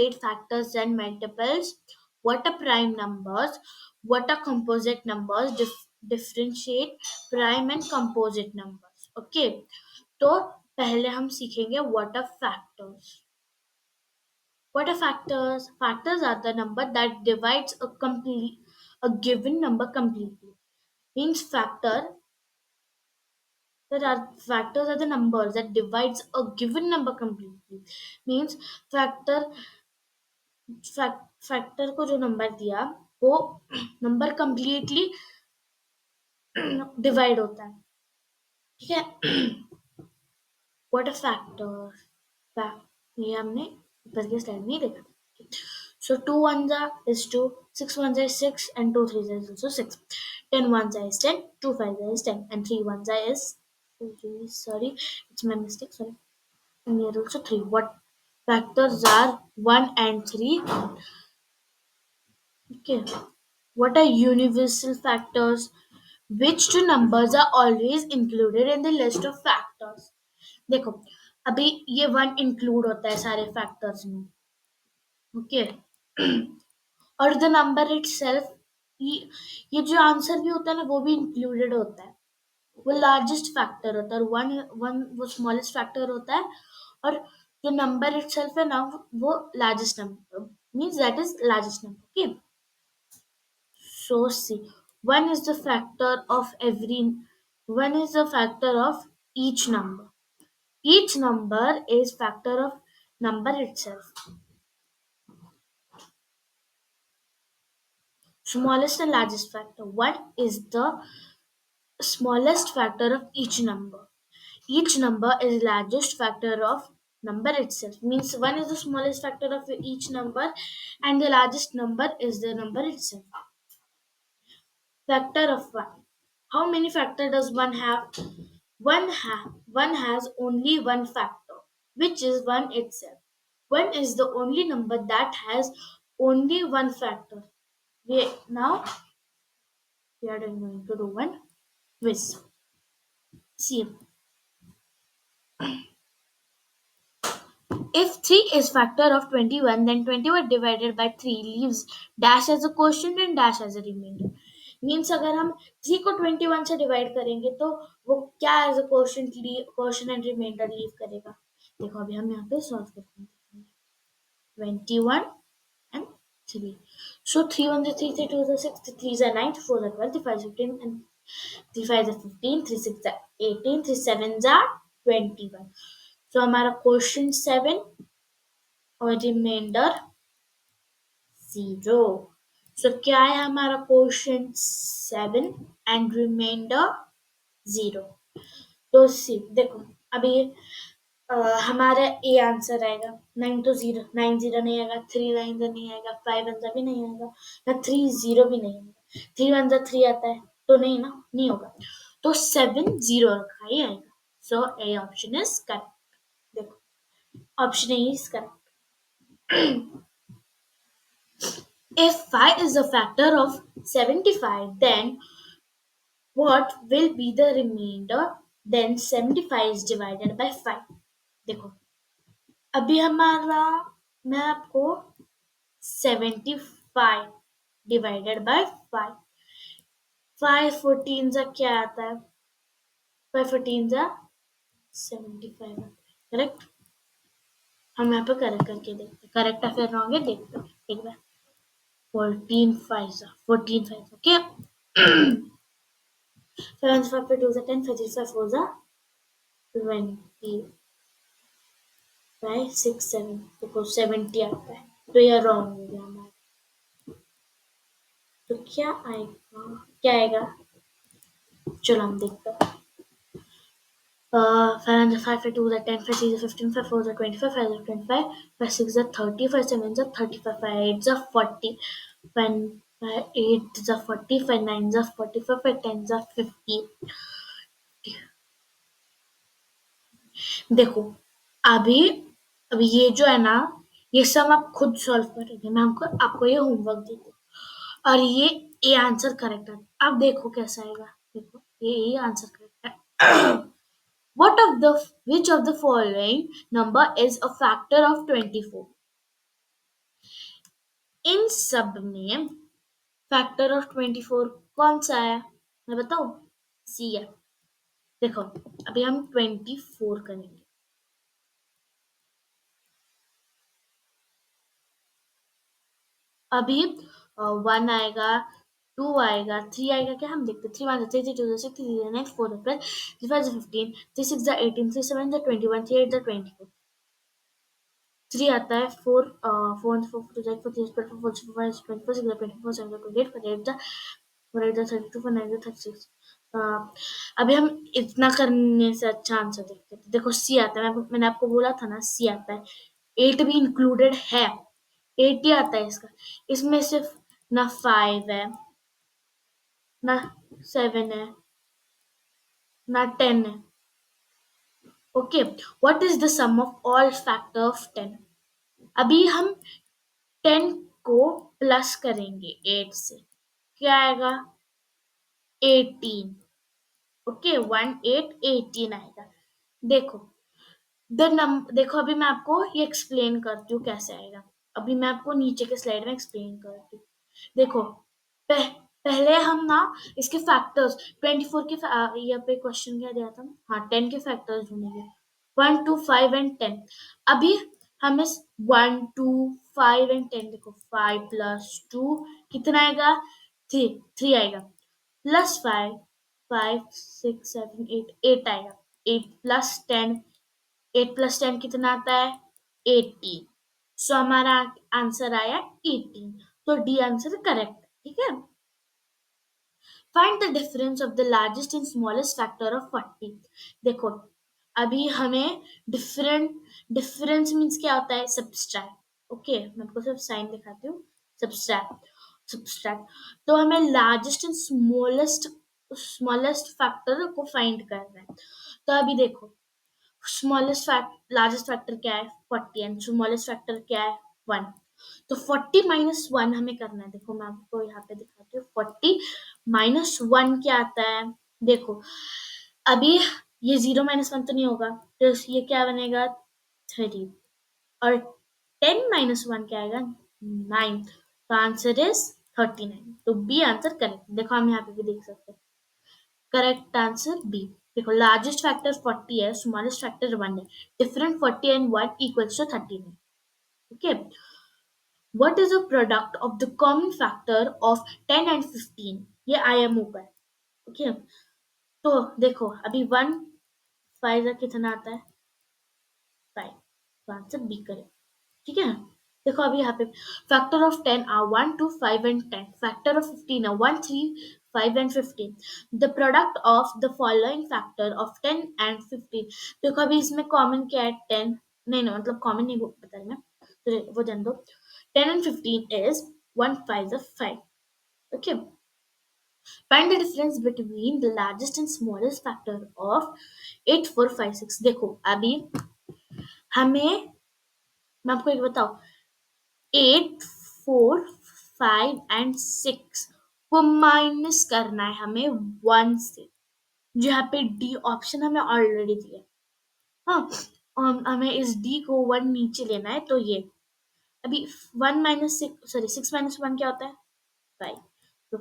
differentiate factors and multiples, what are prime numbers, what are composite numbers, differentiate prime and composite numbers. Okay, तो पहले हम सीखेंगे what are factors. What are factors? Factors are the number that divides a given number completely. Means factors are the numbers that divides a given number completely. Means factor factor को जो number दिया वो number completely divide होता है. ठीक है. What a factor. ये हमने ऊपर के स्लाइड में देखा. So 2 ones is 2, 6 ones is 6, and 2 threes is also 6. 10 ones is 10, 2 fives is 10, and 3 ones is sorry, it's my mistake, sorry. And here also 3. What factors are 1 and 3? Okay. What are universal factors? Which two numbers are always included in the list of factors? देखो अभी ये 1 include होता है सारे factors में. Okay. और the number itself, ये जो आंसर भी होता है ना वो भी इंक्लूडेड होता है. वो लार्जेस्ट फैक्टर होता है. वन वन वो स्मॉलेस्ट फैक्टर होता है. और जो नंबर इटसेल्फ है ना वो largest number means that is largest number. Okay. So see, one is the factor of one is the factor of each number. Each number is factor of number itself. Smallest and largest factor. One is the smallest factor of each number. Each number is largest factor of number itself. Means one is the smallest factor of each number and the largest number is the number itself. Factor of 1. How many factor does one have? One has only one factor, which is 1 itself. 1 is the only number that has only one factor. Now we are going to do one quiz. See, if 3 is factor of 21, then 21 divided by 3 leaves dash as a quotient and dash as a remainder. Means अगर हम 3 को 21 से divide करेंगे तो वो क्या as a question and reminder leave करेगा. देखो अभी हम यहाँ पे सॉल्व करते हैं. 21 and 3. So 3 1 is 3, 3 2 is 6, 3 is 9, 4 is 12, 3 5 is 15, and 3 5 is 15, 3 6 is 18, 3 7 is 21. So हमारा क्वेश्चन 7 और रिमाइंडर 0. सो क्या है हमारा क्वेश्चन 7 एंड रिमाइंडर 0. तो सी देखो अभी हमारा ए आंसर आएगा. 9 तो 0, 9 0 नहीं आएगा. 3 9 तो नहीं आएगा. 5 1 भी नहीं आएगा. ना 3 0 भी नहीं आएगा. 3 1 3 आता है तो नहीं ना, नहीं होगा. तो 7 0 रखा ही आएगा. सो ए ऑप्शन इज करेक्ट. देखो option A is correct. If 5 is a factor of 75, then what will be the remainder? Then 75 is divided by 5. देखो अभी हमारा, मैं आपको 75 डिवाइडेड बाय 5. 5 14 सा क्या आता है? 5 14 सा 75. करेक्ट. हम यहाँ पे करेक्ट करके देखते. करेक्ट है फिर रॉन्ग है देखते एक बार. 14 5 ओके. 7 5 2 is 10, 5 5 4 is 20, 5 6 7 because 70 आता है तो यह रॉन्ग हो गया हमारा. तो क्या आएगा? चलो हम देखते हैं. 5 5 2 is 10, 5 6 is 15, 5 4 is 25, 5 is 25, 5 6 is 30, 5 7 is 35, 5 8 is 40, 5 8 is 40, 5 9 is 45, 5 10 is 50. देखो अभी ये जो है ना ये सब आप खुद सॉल्व करेंगे. मैं आपको ये होमवर्क देती हूँ और ये आंसर करेक्ट है. अब देखो कैसा आएगा. देखो ये आंसर करेक्ट है. which of the following number is a factor of 24? इन सब में फैक्टर ऑफ 24 कौन सा है, मैं बताऊं? सी है। देखो, अभी हम 24 करेंगे। अभी 1 आएगा, 2 आएगा, 3 आएगा क्या, हम देखते 3 1 3 3 2 6 3 9 4 12 3 5 15 3 6 18 3 7 21 3 8 24, 3 आता है, 4 4 4 2 4 3 4 4 4 5 24 6 24 7 28 48 48 32 49 36। अभी हम इतना करने से अच्छा आंसर देखते हैं। देखो सी आता है, मैंने आपको बोला था ना सी आता है। 8 भी इंक्लूडेड है, 8 ही आता है इसका। इसमें सिर्फ ना 5 है, ना 7 है, ना 10 है। Okay, what is the sum of all factor of 10? अभी हम 10 को प्लस करेंगे 8 से, क्या आएगा? 18। ओके, 1 8 18 आएगा। देखो, देखो अभी मैं आपको ये एक्सप्लेन करती हूँ कैसे आएगा। अभी मैं आपको नीचे के स्लाइड में एक्सप्लेन करती हूँ। देखो, पह, पहले हम ना इसके फैक्टर्स 24 के यहाँ पे क्वेश्चन क्या दिया था, हाँ 10 के फैक्टर्स ढूंढेंगे, 1 2 5 एंड 10। अभी हम इस 1 2 5 एंड 10, देखो 5 + 2 कितना आएगा? 3, 3 आएगा, +5 5 6 7 8 8 आएगा, 8 + 10, 8 + 10 कितना आता है? 18। सो हमारा आंसर आया 18। तो डी आंसर करेक्ट, ठीक है। Find the difference of the largest and smallest factor of 40। देखो, अभी हमें डिफरेंट डिफरेंस मीन्स क्या होता है? सब्सट्रैक्ट। ओके, मैं आपको सिर्फ साइन दिखाती हूँ। Subtract, subtract. तो हमें largest and smallest smallest factor को फाइंड करना है। तो अभी देखो, स्मॉलेस्ट फैक्ट लार्जेस्ट फैक्टर क्या है? 40, एंड स्मॉलेस्ट फैक्टर क्या है? 1। तो 40 - 1 हमें करना है। देखो मैं आपको यहाँ पे दिखाती हूँ, 40 - 1 क्या आता है? देखो, अभी ये 0 - 1 तो नहीं होगा, तो ये क्या बनेगा? 30। और 10 - 1 क्या आएगा? 9। तो आंसर इज 39। तो बी आंसर करेक्ट। देखो हम यहाँ पे भी देख सकते हैं, करेक्ट आंसर बी। देखो, लार्जेस्ट फैक्टर 40 है, स्मॉलेस्ट फैक्टर 1 है, different 40 and 1 equals to 39। Okay, what is the product of the common factor of 10 and 15? ये आईएमओ का है। ओके, तो देखो अभी 1 5 का कितना आता है? 5। तो आंसर बी करें, ठीक है। देखो अभी यहाँ पे factor of 10 are 1 2 5 and 10, factor of 15 are 1 3 5 and 15, the product of the following factor of 10 and 15। देखो अभी इसमें कॉमन क्या है? 10 नहीं, नहीं मतलब कॉमन नहीं बता रही मैं, तो वो जान दो। 10 and 15 is 1 5 is 5। Okay, find the difference between the largest and smallest factor of 8 4 5 6। देखो अभी हमें, मैं आपको एक बताऊं, 8 4 5 एंड 6 को माइनस करना है हमें 1 से, जो यहाँ पे डी ऑप्शन हमें ऑलरेडी दिया है। हाँ, हमें इस डी को 1 नीचे लेना है, तो ये अभी 1 - 6, सॉरी 6 - 1 क्या होता है? 5। तो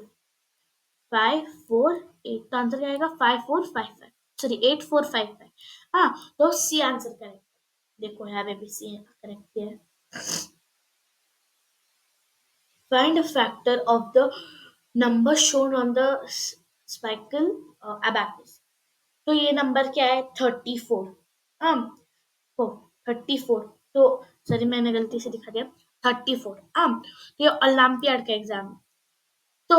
5 4 8, तो आंसर क्या आएगा? 5 4 5 5, सॉरी 8 4 5 5। हाँ, तो सी आंसर करेक्ट। देखो यहाँ पे भी सी करेक्ट है। Find a factor of the number shown on the spical abacus. तो ये नंबर क्या है? 34। हाँ, तो 34, तो सॉरी मैंने गलती से दिखा दिया, 34। हाँ, तो ये ओलंपियाड का एग्जाम है। तो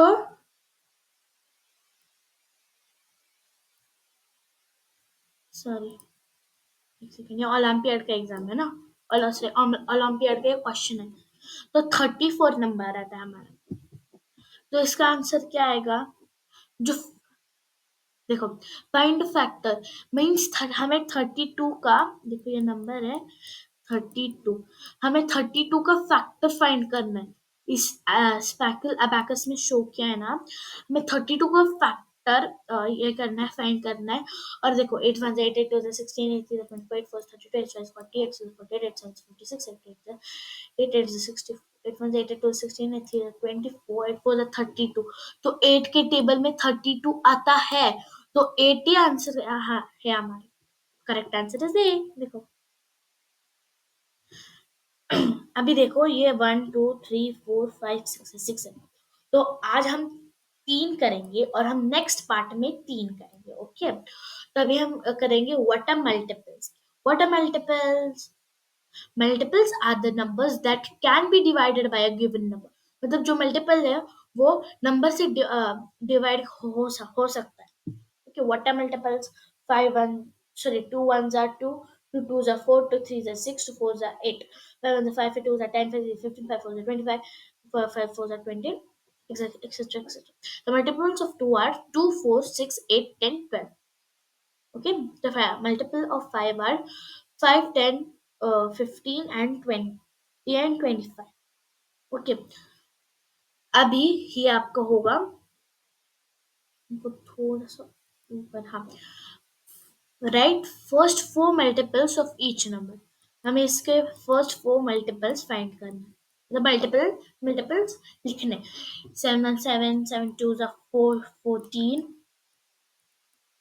सॉरी, एक सेकेंड, ये ओलंपियाड का एग्जाम है ना, ओलंपियाड का क्वेश्चन है। तो 34 नंबर आता है हमारा, तो इसका आंसर क्या आएगा? जो, देखो, फाइंड फैक्टर मीन्स हमें 32 का, देखो ये नंबर है 32, हमें 32 का फैक्टर फाइंड करना है। इस स्पैकल अबैकस में शो किया है ना, हमें 32 का फैक्टर ये करना है, फाइंड करना है। और देखो 8 1 8 8 2 16 8 0 25 4 32 8 5 48 6 48 8 7 46 8 8 8 8 60 8 1 8 2 16 8 3 24 8 4 32 तो 8 के टेबल में 32 आता है तो 80 आंसर है हमारा करेक्ट आंसर इज ए देखो अभी देखो ये 1 2 3 4 5 6 6 है तो आज हम तीन करेंगे और हम नेक्स्ट पार्ट में तीन करेंगे ओके तो अभी हम करेंगे what are multiples what are multiples multiples are the numbers that can be divided by a given number मतलब जो मल्टीपल है वो नंबर से डिवाइड हो सकता है okay what are multiples 2 ones are 2 2 twos are 4 2 threes are 6 2 fours are 8 5 ones are 5 5 twos are 10 5 is 15 5 fours are 25 5 fours are 20 etc etc the multiples of 2 are 2 4 6 8 10 12 okay the multiple of 5 are 5 10 15 and 20 and 25 okay अभी ये आपका होगा इनको थोड़ा सा ऊपर हाँ right first four multiples of each number हमें इसके फर्स्ट फोर मल्टीपल्स फाइंड करना है मतलब मल्टीपल्स लिखने 7 7 2 4 14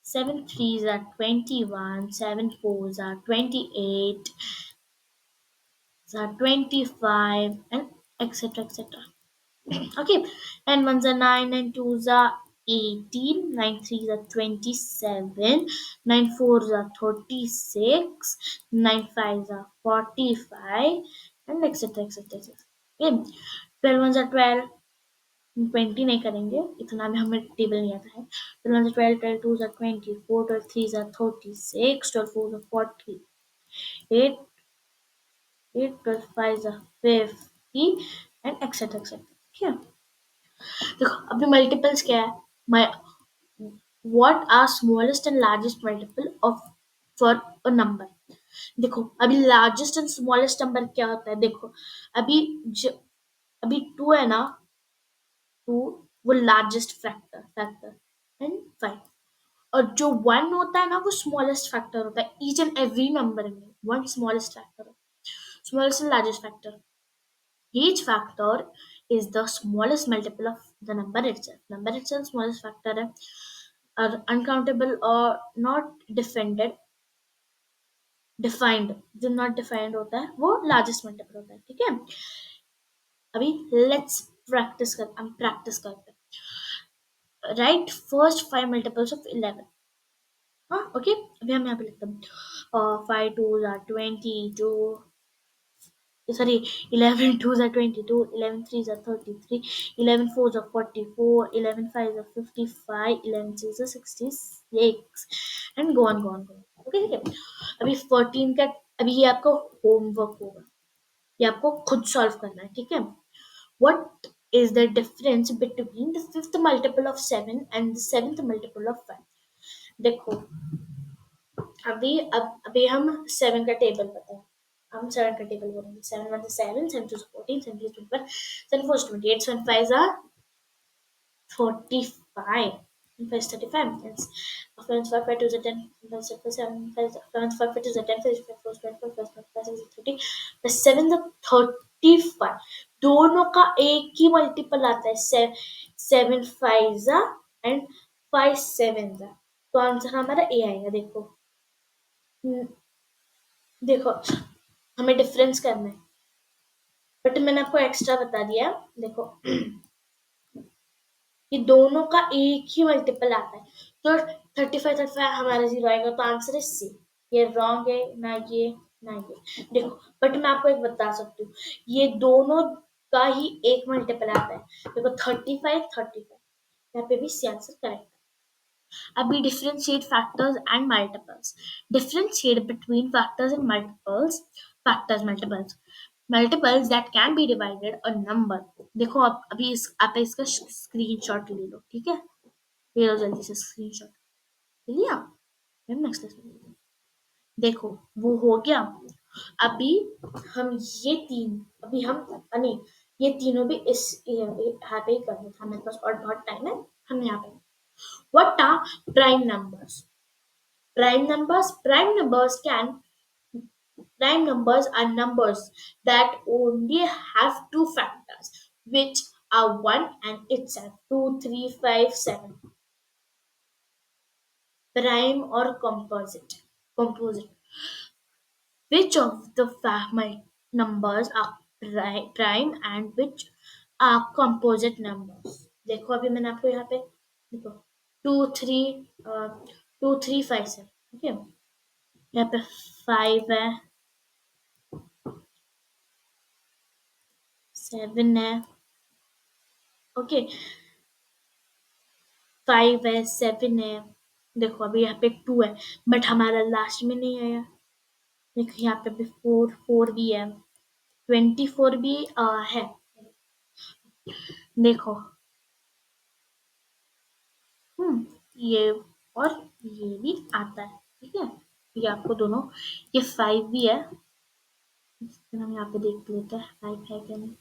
7 3s are 21 7 4s are 28 are 25 and etc etc okay and ones are 9 and twos are 18 9 threes are 27 9 fours are 36 9 fives are 45 and etc etc etc okay 12 ones are 12 20 नहीं करेंगे इतना भी हमें table नहीं आता है 12 ones are 12 12 twos are 24 12 threes are 36 12 fours are 48 8 12 fives are 50 and etc etc okay देखो अभी मल्टीपल्स क्या है my what are smallest and largest multiple of for a number देखो अभी लार्जेस्ट एंड स्मॉलेस्ट नंबर क्या होता है देखो अभी अभी टू है ना टू वो लार्जेस्ट फैक्टर एंड फाइव और जो वन होता है ना वो स्मॉलेस्ट फैक्टर होता है ईच एंड एवरी नंबर में one smallest factor smallest and largest factor each factor is the smallest multiple of the number itself. Number itself smallest factor है और uncountable और not defined जो not defined होता है वो largest multiple होता है ठीक है अभी let's हम practice करते हैं write first five multiples of 11 हाँ ओके अभी हम यहाँ पे लिखते हैं 5 2s are 22 sorry 11 twos are 22 11 threes are 33 11 fours are 44 11 fives are 55 11 sixes are 66 and go on okay ठीक है अभी 14 का अभी ये आपका होमवर्क होगा ये आपको खुद सॉल्व करना है ठीक है what is the difference between the fifth multiple of 7 and the seventh multiple of 5 देखो अभी हम 7 का टेबल बताएं हम 7 का टेबल बोलेंगे 7 1 7 7 2 14 7 3 21 7 4 28 7 5 are 45 and 5 35 yes 5 5 2 is 10 5 7 5 7 5 2 is 10 5 4 25 5 5 is 30 the 7 the 35 दोनों का एक ही मल्टीपल आता है 7 5 एंड 5 7 तो आंसर हमारा ए आएगा देखो देखो हमें डिफरेंस करना है बट मैंने आपको एक्स्ट्रा बता दिया देखो ये दोनों का एक ही मल्टीपल आता है तो 35 हमारा जीरो आएगा तो आंसर है सी ये रॉन्ग है ना ये देखो बट मैं आपको एक बता सकती हूँ ये दोनों का ही एक मल्टीपल आता है देखो 35 यहाँ पे भी सी आंसर करेक्ट अभी differentiate factors and multiples differentiate between factors and multiples multiples that can be divided a number देखो आप अभी आप इसका स्क्रीनशॉट ले लो ठीक है ले लो जल्दी से स्क्रीनशॉट ले लिया फिर नेक्स्ट लेसन देखो वो हो गया अभी हम ये तीन अभी हम नहीं ये तीनों भी इस यहाँ पे ही करना था मेरे पास और बहुत टाइम है हम यहाँ पे What are prime numbers? Prime numbers can Prime numbers are numbers that only have two factors, which are 1 and itself. 2, 3, 5, 7. Prime or composite. Composite. Which of the numbers are prime and which are composite numbers? देखो अभी मैंने आपको यहाँ पे देखो 2 3 5 7 okay यहाँ पे 5 है 7 है ओके 5 है 7 है देखो अभी यहाँ पे 2 है बट हमारा लास्ट में नहीं आया देखो यहाँ पे भी 4 भी है 24 भी है देखो ये और ये भी आता है ठीक है ये आपको दोनों ये 5 भी है फिर हम यहाँ पे देख लेते हैं 5 है क्या नहीं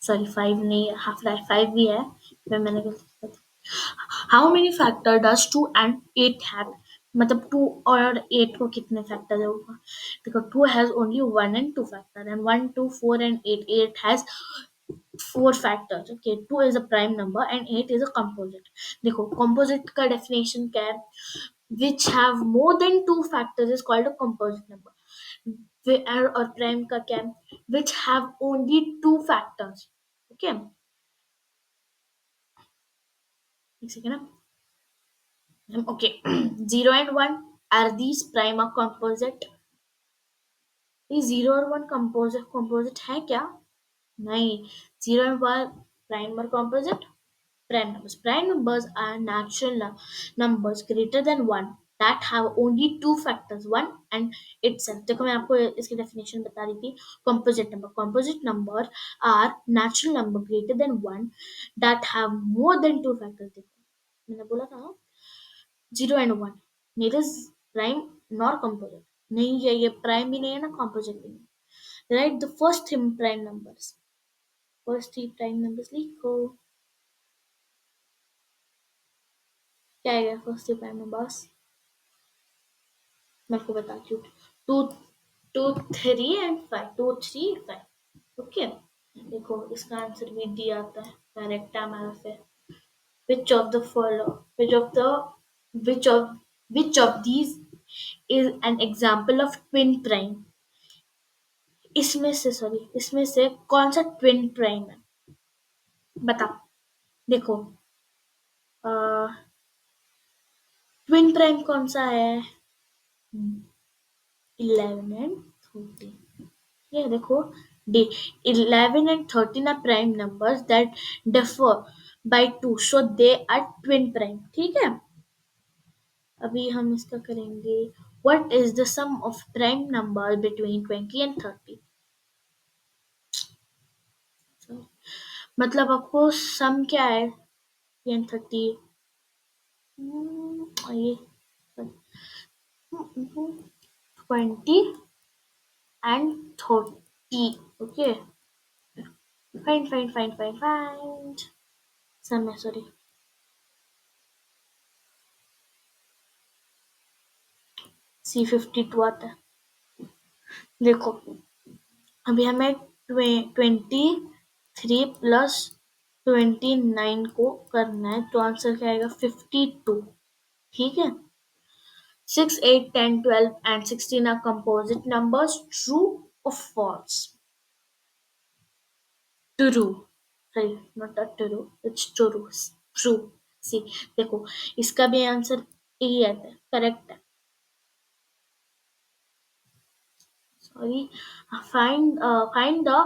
सॉरी 5 नहीं हाफ 5 भी है फिर मैंने how many factor does 2 and 8 have मतलब 2 और 8 को कितने फैक्टर है देखो 2 has only 1 and 2 factor and 1 2 4 and 8 has 4 factors okay 2 is a prime number and 8 is a composite देखो composite का definition क्या है which have more than two factors is called a composite number और prime का क्या है which have only two factors okay एक second ना okay 0 and 1 are these prime or composite ये 0 और 1 composite है क्या नहीं 0 and 1 prime or composite prime numbers. Prime numbers are natural numbers greater than one that have only two factors, one and itself. देखो मैं आपको इसकी definition बता रही थी composite number. Composite number are natural number greater than one that have more than two factors. देखो मैंने बोला था 0 and 1 neither is prime nor composite. नहीं है ये prime भी नहीं है ना composite भी नहीं. Write the first three prime numbers. First three prime numbers लिखो क्या आएगा फर्स्ट थ्री prime numbers मैं आपको बताती हूँ टू 2 3 and 5 2 3 5 ओके देखो इसका आंसर भी डी आता है करेक्ट है हमारा फिर which of the follow which of the which of which of these is an example of twin prime इसमें से कौन सा ट्विन प्राइम है बताओ देखो ट्विन प्राइम कौन सा है 11 एंड 13 ये देखो D 11 and 13 are prime numbers that differ by 2 so they are twin prime ठीक है अभी हम इसका करेंगे what is the sum of prime number between 20 and 30 मतलब आपको सम क्या है 30 ये 20 and 30 okay fine सम है सॉरी C52 आता है देखो अभी हमें 23 प्लस 29 को करना है तो आंसर क्या आएगा 52 ठीक है 6 8 10 12 and 16 are composite numbers true or false true sorry not a true it's true see देखो इसका भी आंसर यही आता है करेक्ट है sorry find the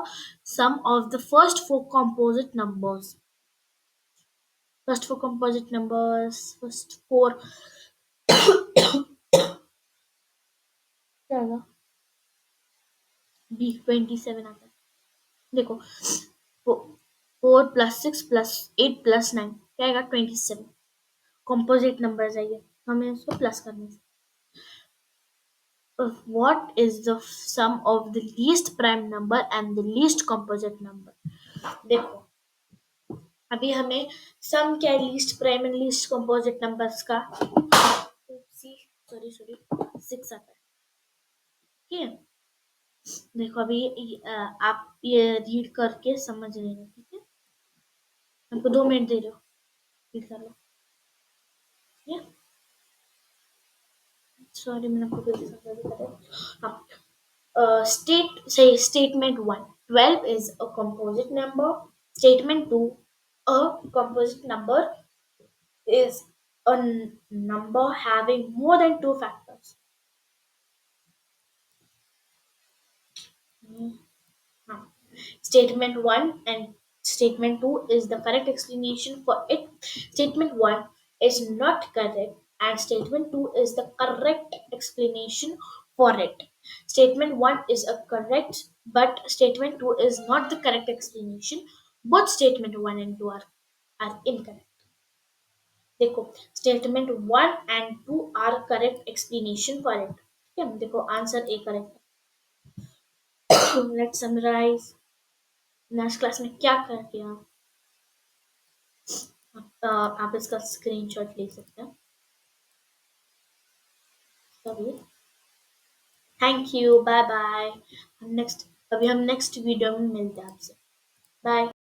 sum of the first four composite numbers first four क्या आएगा बी 27 आता है देखो 4 प्लस 6 प्लस 8 प्लस 9 क्या आएगा 27 कॉम्पोजिट नंबर है ये हमें इसको प्लस करना है what is the sum of the least prime number and the least composite number देखो अभी हमें सम क्या है least prime and least composite numbers का सॉरी 6 आता है ठीक है देखो अभी आप ये रीड करके समझ लेना, ठीक है? आपको 2 मिनट दे रहे हो, रीड कर लो। ठीक है? सॉरी मैंने आपको फिर से समझा दिया। हाँ, statement 1, 12 is a composite number. Statement 2, a composite number is a number having more than two factors. Hmm. Huh. Statement 1 and statement 2 is the correct explanation for it. Statement 1 is not correct and statement 2 is the correct explanation for it. Statement 1 is a correct but statement 2 is not the correct explanation. Both statement 1 and 2 are incorrect. देखो, statement 1 and 2 are correct explanation for it. ठीक है, देखो answer A correct. Let's summarize. Next class में क्या कर दिया? आप इसका स्क्रीनशॉट ले सकते हैं। Sorry, thank you, bye bye. हम नेक्स्ट वीडियो में मिलते हैं आपसे। बाय।